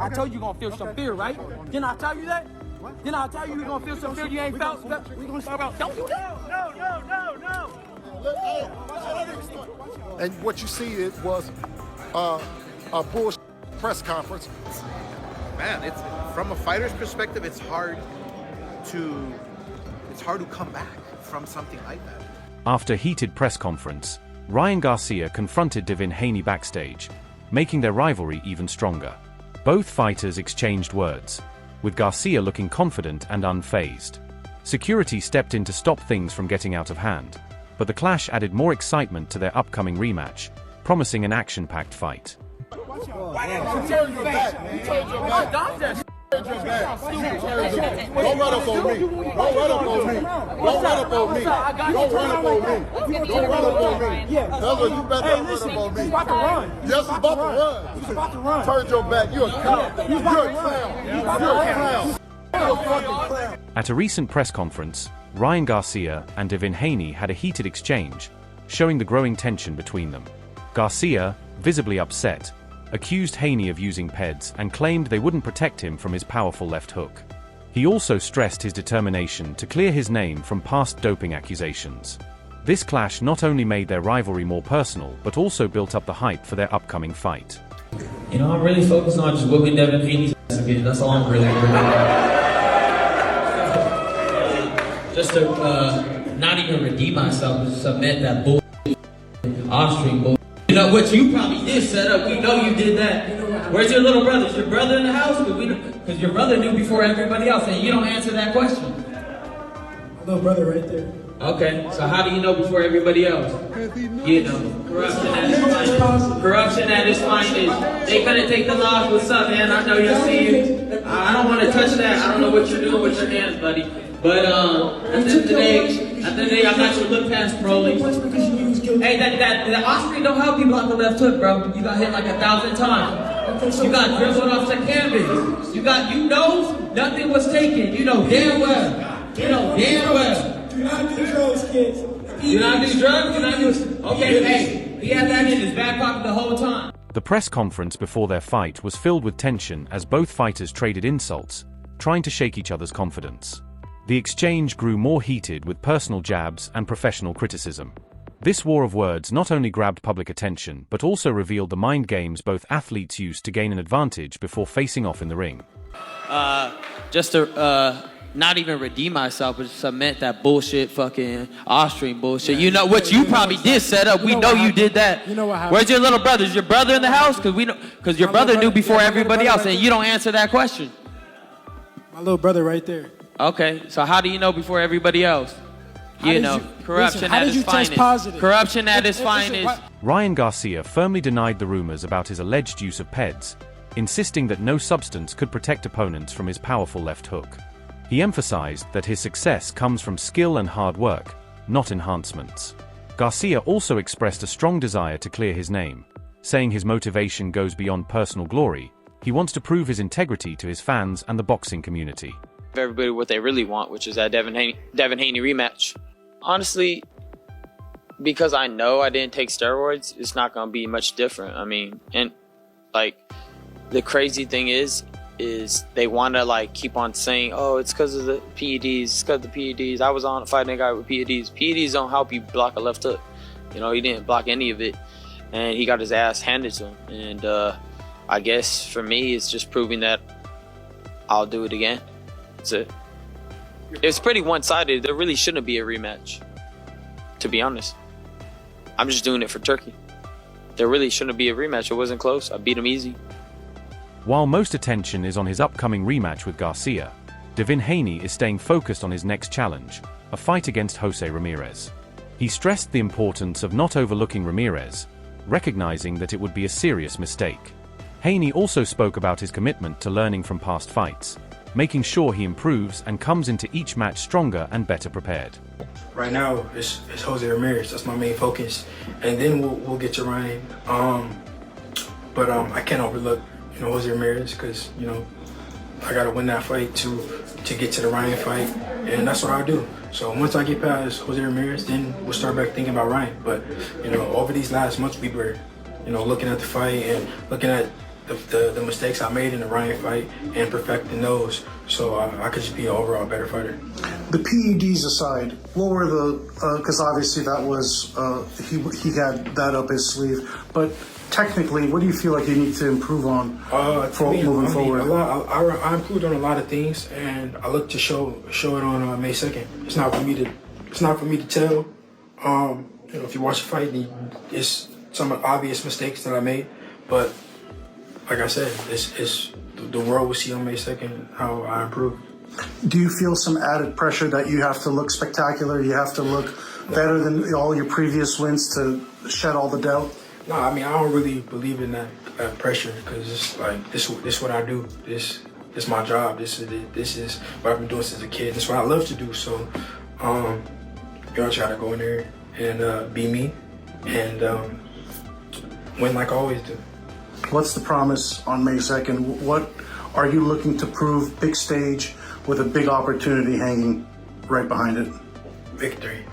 I told you gonna feel some fear, right? Didn't I tell you that? Didn't I tell you you're gonna feel some fear you ain't felt? We're gonna talk about, don't do that. No. And what you see was a bullshit press conference. Man, it's from a fighter's perspective, it's hard to come back from something like that. After heated press conference, Ryan Garcia confronted Devin Haney backstage, making their rivalry even stronger. Both fighters exchanged words, with Garcia looking confident and unfazed. Security stepped in to stop things from getting out of hand, but the clash added more excitement to their upcoming rematch, promising an action-packed fight. Why you turn your back? You turned your back. Don't run up on me. Don't run up on me. Don't run up on me. Don't run up on me. Don't run up on me. That's what you better not run up on me. He's about to run. Yes, he's about to run. He's about to run. Turn your back. You're a clown. You're a clown. You're a clown. You're a fucking clown. At a recent press conference, Ryan Garcia and Devin Haney had a heated exchange, showing the growing tension between them. Garcia, visibly upset, accused Haney of using PEDs and claimed they wouldn't protect him from his powerful left hook. He also stressed his determination to clear his name from past doping accusations. This clash not only made their rivalry more personal, but also built up the hype for their upcoming fight. You know, I'm really focused on just whooping Devin Haney's ass again. That's all I'm really worried about. Just to not even redeem myself, just submit that bull, Austrian bull. You know what you probably did set up. We know you did that. Where's your little brother? Is your brother in the house? Because your brother knew before everybody else, and you don't answer that question. My little brother right there. Okay, so how do you know before everybody else? You know, corruption at its finest. They couldn't take the loss. What's up, man? I know you'll see you. I don't want to touch that. I don't know what you're doing with your hands, buddy. But at the end of the day, I'm not your look past Broly. Hey, that Austrian don't help people off the left hook, bro. You got hit like 1,000 times. You got dribbled off the canvas. You know nothing was taken. You know damn well. Do not do drugs, kids. Do not do drugs? Okay, hey, he had that in his back pocket the whole time. The press conference before their fight was filled with tension as both fighters traded insults, trying to shake each other's confidence. The exchange grew more heated with personal jabs and professional criticism. This war of words not only grabbed public attention but also revealed the mind games both athletes used to gain an advantage before facing off in the ring. Just to not even redeem myself, but submit that bullshit fucking Austrian bullshit. You know what you probably did set up. We know you did that. You know what happened? Where's your little brother? Is your brother in the house? Because your brother knew before everybody else, and you don't answer that question. My little brother right there. Okay, so how do you know before everybody else? Corruption at its finest. Corruption at its finest. Ryan Garcia firmly denied the rumors about his alleged use of PEDs, insisting that no substance could protect opponents from his powerful left hook. He emphasized that his success comes from skill and hard work, not enhancements. Garcia also expressed a strong desire to clear his name, saying his motivation goes beyond personal glory. He wants to prove his integrity to his fans and the boxing community. Everybody what they really want, which is that Devin Haney rematch. Honestly, because I know I didn't take steroids, it's not going to be much different. I mean, and like the crazy thing is they want to like keep on saying, oh, it's because of the PEDs, it's because of the PEDs. I was on fighting a guy with PEDs. PEDs don't help you block a left hook. You know, he didn't block any of it, and he got his ass handed to him. And I guess for me, it's just proving that I'll do it again. That's it. It's pretty one-sided. There really shouldn't be a rematch, to be honest. I'm just doing it for Turkey. There really shouldn't be a rematch. It wasn't close. I beat him easy. While most attention is on his upcoming rematch with Garcia, Devin Haney is staying focused on his next challenge, a fight against Jose Ramirez. He stressed the importance of not overlooking Ramirez, recognizing that it would be a serious mistake. Haney also spoke about his commitment to learning from past fights, making sure he improves and comes into each match stronger and better prepared. Right now, it's Jose Ramirez. That's my main focus, and then we'll get to Ryan. But I can't overlook Jose Ramirez because I gotta win that fight to get to the Ryan fight, and that's what I'll do. So once I get past Jose Ramirez, then we'll start back thinking about Ryan. But over these last months, we were looking at the fight and looking at the mistakes I made in the Ryan fight and perfecting those, so I could just be an overall better fighter. The PEDs aside, what were the? Because obviously that was he had that up his sleeve, but technically, what do you feel like you need to improve on moving forward? I improved on a lot of things, and I look to show it on May 2nd. It's not for me to tell. If you watch the fight, it's some obvious mistakes that I made, but like I said, it's the world will see on May 2nd how I improved. Do you feel some added pressure that you have to look spectacular? You have to look better than all your previous wins to shed all the doubt? No, I mean, I don't really believe in that pressure, because it's like this is what I do. This is my job. This is what I've been doing since a kid. This is what I love to do. So, I try to go in there and be me and win like I always do. What's the promise on May 2nd? What are you looking to prove? Big stage with a big opportunity hanging right behind it. Victory.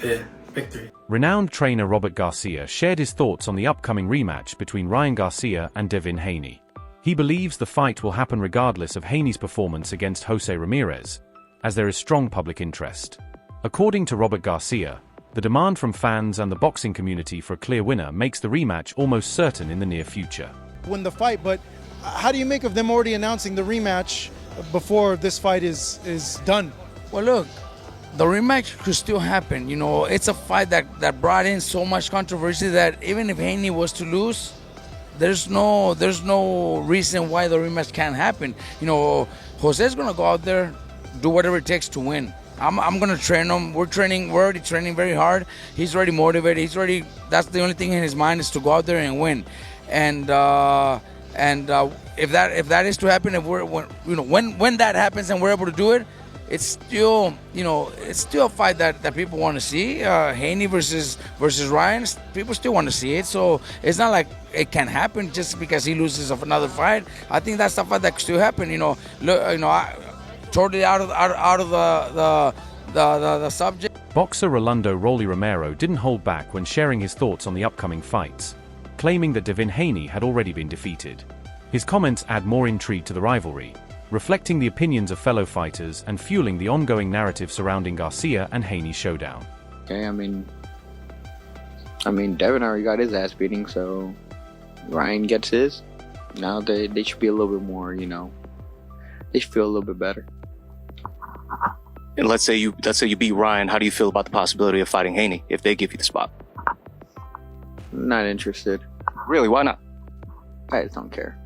Yeah, victory. Renowned trainer Robert Garcia shared his thoughts on the upcoming rematch between Ryan Garcia and Devin Haney. He believes the fight will happen regardless of Haney's performance against Jose Ramirez, as there is strong public interest. According to Robert Garcia, the demand from fans and the boxing community for a clear winner makes the rematch almost certain in the near future. Win the fight, but how do you make of them already announcing the rematch before this fight is done? Well, look, the rematch could still happen. You know, it's a fight that brought in so much controversy that even if Haney was to lose, there's no reason why the rematch can't happen. You know, Jose's gonna go out there, do whatever it takes to win. I'm gonna train him. We're already training very hard. He's already motivated. That's the only thing in his mind is to go out there and win. And if that is to happen, when that happens and we're able to do it, it's still a fight that people want to see. Haney versus Ryan, people still want to see it. So it's not like it can happen just because he loses another fight. I think that's the fight that could still happen. Totally out of the subject. Boxer Rolando Rolly Romero didn't hold back when sharing his thoughts on the upcoming fights, claiming that Devin Haney had already been defeated. His comments add more intrigue to the rivalry, reflecting the opinions of fellow fighters and fueling the ongoing narrative surrounding Garcia and Haney's showdown. Okay, I mean, Devin already got his ass beating, so Ryan gets his. Now they should be a little bit more, they should feel a little bit better. And let's say you beat Ryan, how do you feel about the possibility of fighting Haney if they give you the spot? Not interested. Really, why not? I just don't care.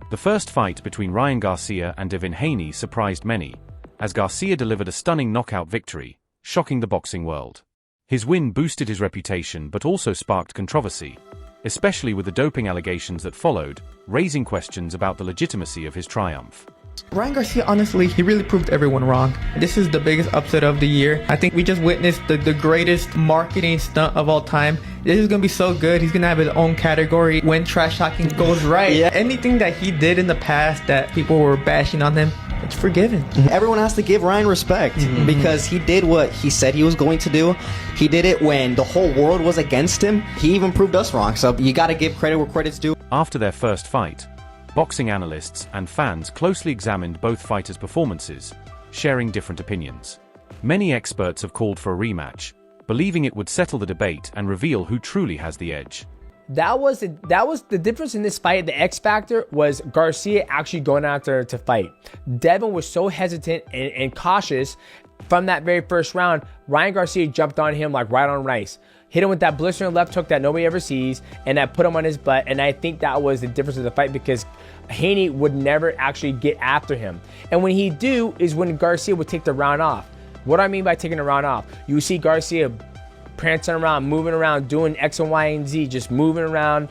The first fight between Ryan Garcia and Devin Haney surprised many, as Garcia delivered a stunning knockout victory, shocking the boxing world. His win boosted his reputation but also sparked controversy, especially with the doping allegations that followed, raising questions about the legitimacy of his triumph. Ryan Garcia, honestly, he really proved everyone wrong. This is the biggest upset of the year. I think we just witnessed the greatest marketing stunt of all time. This is going to be so good. He's going to have his own category when trash talking goes right. Yeah. Anything that he did in the past that people were bashing on him, it's forgiven. Everyone has to give Ryan respect because he did what he said he was going to do. He did it when the whole world was against him. He even proved us wrong, so you got to give credit where credit's due. After their first fight, boxing analysts and fans closely examined both fighters' performances, sharing different opinions. Many experts have called for a rematch, believing it would settle the debate and reveal who truly has the edge. That was the difference in this fight. The X factor was Garcia actually going out there to fight. Devin was so hesitant and cautious from that very first round. Ryan Garcia jumped on him like right on rice. Hit him with that blistering left hook that nobody ever sees, and that put him on his butt. And I think that was the difference of the fight because Haney would never actually get after him. And when he do is when Garcia would take the round off. What do I mean by taking the round off? You see Garcia prancing around, moving around, doing X and Y and Z, just moving around,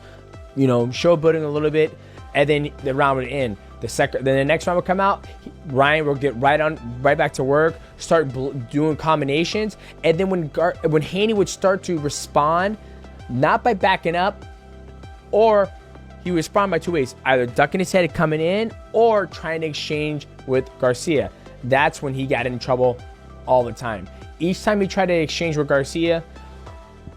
showboating a little bit, and then the round would end. Then the next round would come out. Ryan will get right back to work, start doing combinations, and then when Haney would start to respond, not by backing up, or he would respond by two ways: either ducking his head coming in, or trying to exchange with Garcia. That's when he got in trouble all the time. Each time he tried to exchange with Garcia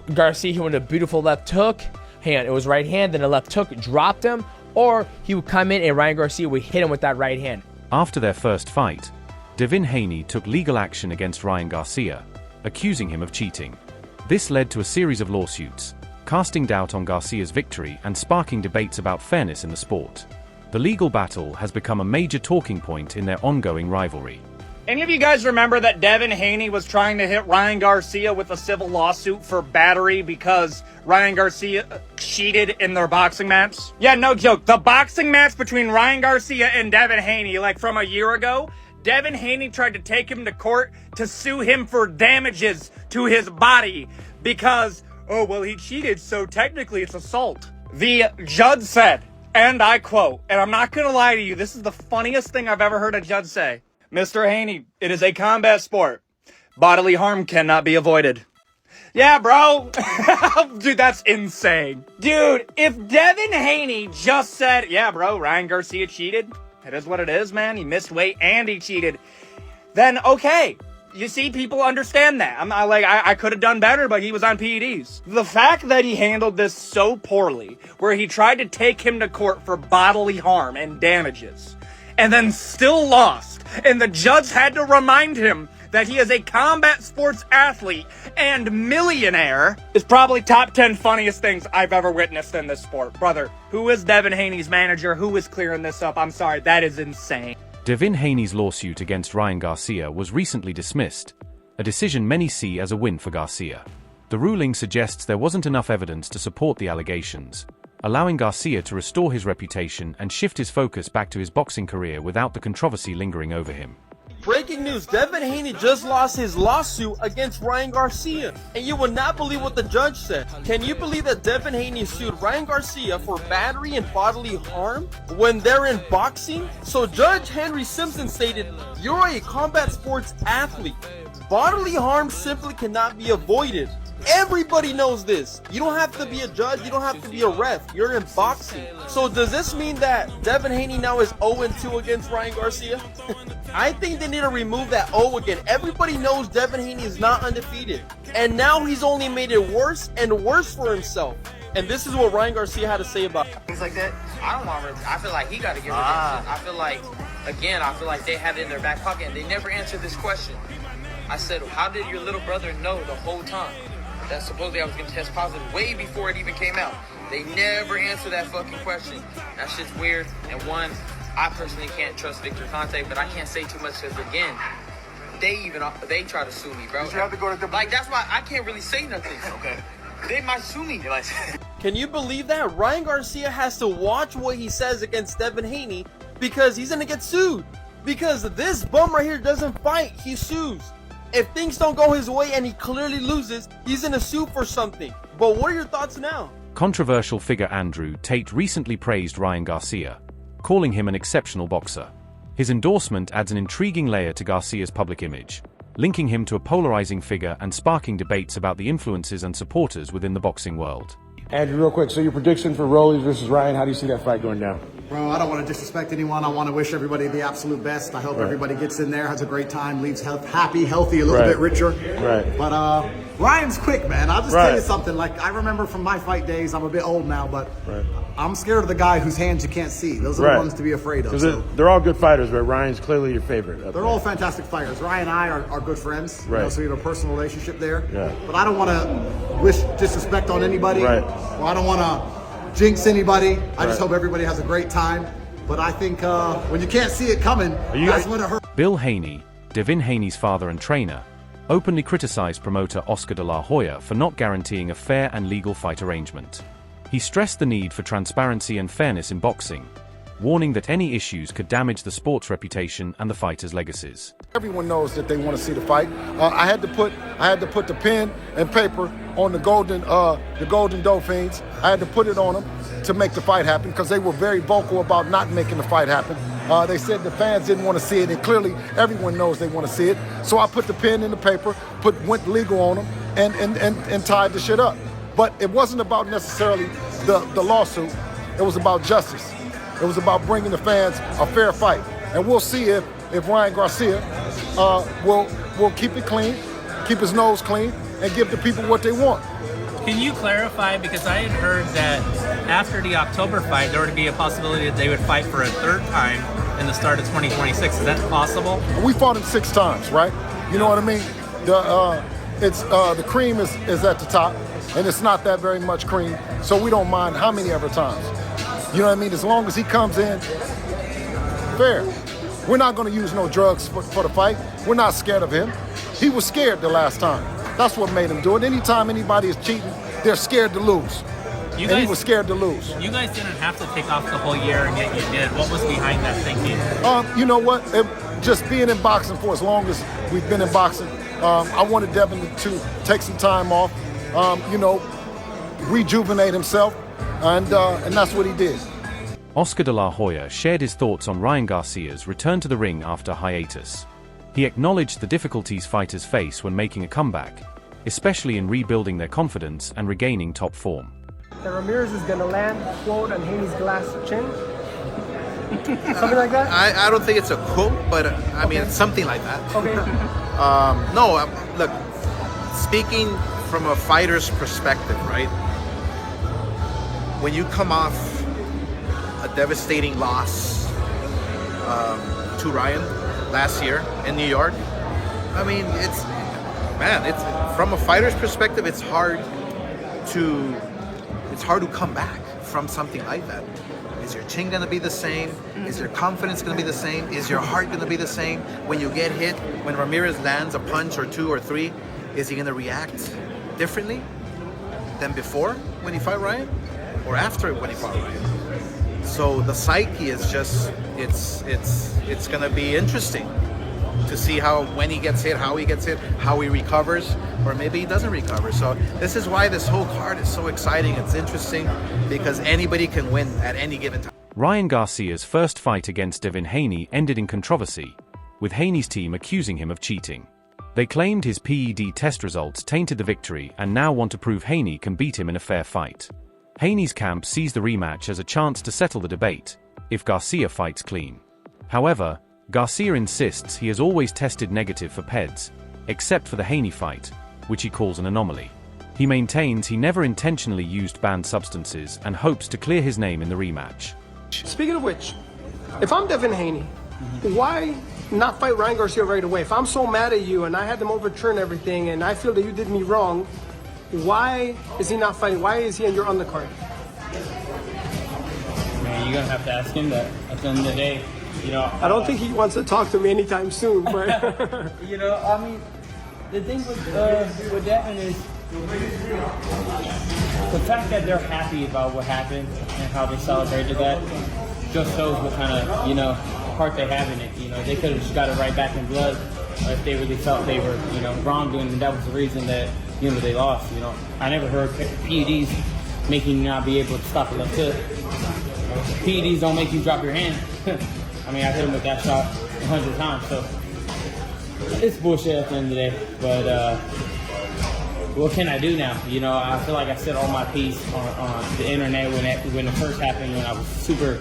hit with a beautiful left hook. It was right hand, then a left hook dropped him, or he would come in and Ryan Garcia would hit him with that right hand. After their first fight, Devin Haney took legal action against Ryan Garcia, accusing him of cheating. This led to a series of lawsuits, casting doubt on Garcia's victory and sparking debates about fairness in the sport. The legal battle has become a major talking point in their ongoing rivalry. Any of you guys remember that Devin Haney was trying to hit Ryan Garcia with a civil lawsuit for battery because Ryan Garcia cheated in their boxing match? Yeah, no joke. The boxing match between Ryan Garcia and Devin Haney, like from a year ago, Devin Haney tried to take him to court to sue him for damages to his body because, oh, well, he cheated, so technically it's assault. The judge said, and I quote, and I'm not going to lie to you, this is the funniest thing I've ever heard a judge say. Mr. Haney, it is a combat sport. Bodily harm cannot be avoided. Yeah, bro. Dude, that's insane. Dude, if Devin Haney just said, yeah, bro, Ryan Garcia cheated. It is what it is, man. He missed weight and he cheated. Then, okay. You see, people understand that. I could have done better, but he was on PEDs. The fact that he handled this so poorly, where he tried to take him to court for bodily harm and damages, and then still lost, and the judge had to remind him that he is a combat sports athlete and millionaire, is probably top 10 funniest things I've ever witnessed in this sport. Brother, who is Devin Haney's manager? Who is clearing this up? I'm sorry, that is insane. Devin Haney's lawsuit against Ryan Garcia was recently dismissed, a decision many see as a win for Garcia. The ruling suggests there wasn't enough evidence to support the allegations, allowing Garcia to restore his reputation and shift his focus back to his boxing career without the controversy lingering over him. Breaking news, Devin Haney just lost his lawsuit against Ryan Garcia. And you will not believe what the judge said. Can you believe that Devin Haney sued Ryan Garcia for battery and bodily harm when they're in boxing? So Judge Henry Simpson stated, "You're a combat sports athlete. Bodily harm simply cannot be avoided." Everybody knows this. You don't have to be a judge. You don't have to be a ref. You're in boxing. So does this mean that Devin Haney now is 0-2 against Ryan Garcia? I think they need to remove that O again. Everybody knows Devin Haney is not undefeated. And now he's only made it worse and worse for himself. And this is what Ryan Garcia had to say about it. Things like that, I don't want to. I feel like he got to get redemption. I feel like they had it in their back pocket and they never answered this question. I said, how did your little brother know the whole time that supposedly I was going to test positive way before it even came out? They never answered that fucking question. That shit's weird. And one, I personally can't trust Victor Conte, but I can't say too much because, again, they try to sue me, bro. You have to go to like, that's why I can't really say nothing. Okay. They might sue me. Can you believe that? Ryan Garcia has to watch what he says against Devin Haney because he's going to get sued. Because this bum right here doesn't fight, he sues. If things don't go his way and he clearly loses, he's in a suit for something. But what are your thoughts now? Controversial figure Andrew Tate recently praised Ryan Garcia, calling him an exceptional boxer. His endorsement adds an intriguing layer to Garcia's public image, linking him to a polarizing figure and sparking debates about the influences and supporters within the boxing world. Andrew, real quick, so your prediction for Rollies versus Ryan, how do you see that fight going down? Bro, I don't want to disrespect anyone. I want to wish everybody the absolute best. I hope everybody gets in there, has a great time, leaves happy, healthy, a little bit richer. Right. But Ryan's quick, man. I'll just tell you something. Like, I remember from my fight days, I'm a bit old now, but I'm scared of the guy whose hands you can't see. Those are the ones to be afraid of. So. They're all good fighters, but Ryan's clearly your favorite. They're all fantastic fighters. Ryan and I are good friends, right. So we have a personal relationship there. Yeah. But I don't want to wish disrespect on anybody. Right. Or I don't want to jinx anybody. I just hope everybody has a great time. But I think when you can't see it coming, that's when it hurts. Bill Haney, Devin Haney's father and trainer, openly criticized promoter Oscar de la Hoya for not guaranteeing a fair and legal fight arrangement. He stressed the need for transparency and fairness in boxing, warning that any issues could damage the sport's reputation and the fighters' legacies. Everyone knows that they want to see the fight. I had to put the pen and paper on the Golden Dauphins. I had to put it on them to make the fight happen because they were very vocal about not making the fight happen. They said the fans didn't want to see it, and clearly everyone knows they want to see it. So I put the pen in the paper, went legal on them, and tied the shit up. But it wasn't about necessarily the lawsuit. It was about justice. It was about bringing the fans a fair fight. And we'll see if Ryan Garcia will keep it clean, keep his nose clean, and give the people what they want. Can you clarify, because I had heard that after the October fight, there would be a possibility that they would fight for a third time in the start of 2026. Is that possible? We fought him 6 times, right? You know what I mean? The cream is at the top, and it's not that very much cream, so we don't mind how many ever times. You know what I mean? As long as he comes in fair. We're not going to use no drugs for the fight. We're not scared of him. He was scared the last time. That's what made him do it. Anytime anybody is cheating, they're scared to lose. He was scared to lose. You guys didn't have to take off the whole year, and yet you did. What was behind that thinking? You know what? Just being in boxing for as long as we've been in boxing, I wanted Devin to take some time off, rejuvenate himself, and that's what he did. Oscar de la Hoya shared his thoughts on Ryan Garcia's return to the ring after hiatus. He acknowledged the difficulties fighters face when making a comeback, especially in rebuilding their confidence and regaining top form. That Ramirez is going to land, quote, on Haney's glass chin? Something like that? I don't think it's a quote, but I mean, it's something like that. Okay. Look, speaking from a fighter's perspective, right? When you come off a devastating loss to Ryan last year in New York, I mean, it's from a fighter's perspective, it's hard to come back from something like that. Is your chin gonna be the same? Is your confidence gonna be the same? Is your heart gonna be the same? When you get hit, when Ramirez lands a punch or 2 or 3, is he gonna react differently than before when he fought Ryan, or after when he fought Ryan? So the psyche is just, it's gonna be interesting to see when he gets hit, how he gets hit, how he recovers, or maybe he doesn't recover. So this is why this whole card is so exciting. It's interesting because anybody can win at any given time. Ryan Garcia's first fight against Devin Haney ended in controversy, with Haney's team accusing him of cheating. They claimed his PED test results tainted the victory and now want to prove Haney can beat him in a fair fight. Haney's camp sees the rematch as a chance to settle the debate, if Garcia fights clean. However, Garcia insists he has always tested negative for PEDs, except for the Haney fight, which he calls an anomaly. He maintains he never intentionally used banned substances and hopes to clear his name in the rematch. Speaking of which, if I'm Devin Haney, why not fight Ryan Garcia right away? If I'm so mad at you and I had them overturn everything and I feel that you did me wrong, why is he not fighting? Why is he on your undercard? Man, you're gonna have to ask him that at the end of the day. I don't think he wants to talk to me anytime soon, but I mean, the thing with Devin is the fact that they're happy about what happened and how they celebrated that just shows what kind of, heart they have in it. They could have just got it right back in blood if they really felt they were, wrongdoing, and that was the reason that, they lost. I never heard PEDs making you not be able to stop a left hook. PEDs don't make you drop your hand. I mean, I hit him with that shot 100 times, so it's bullshit at the end of the day. But what can I do now? I feel like I said all my piece on the internet when it first happened, when I was super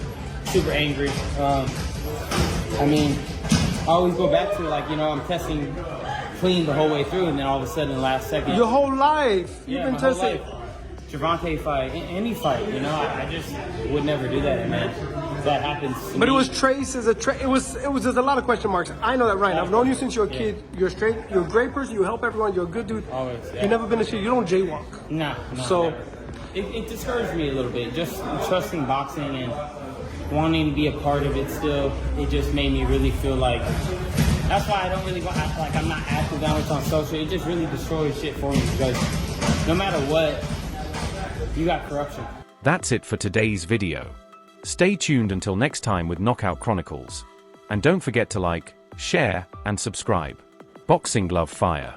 angry. I mean, I always go back to I'm testing clean the whole way through, and then all of a sudden, last second. Your whole life, you've been testing. Javante fight, any fight, I just would never do that, man. That happens. But it was traced as it was there's a lot of question marks. I know that, Ryan. I've known you since you're a kid. You're straight. You're a great person. You help everyone. You're a good dude. Always. Yeah. You've never been a shit. You don't jaywalk. No. So it discouraged me a little bit. Just trusting boxing and wanting to be a part of it still. It just made me really feel like. That's why I don't really act like I'm not active that much on social. It just really destroys shit for me because no matter what, you got corruption. That's it for today's video. Stay tuned until next time with Knockout Chronicles. And don't forget to like, share, and subscribe. Boxing Glove Fire.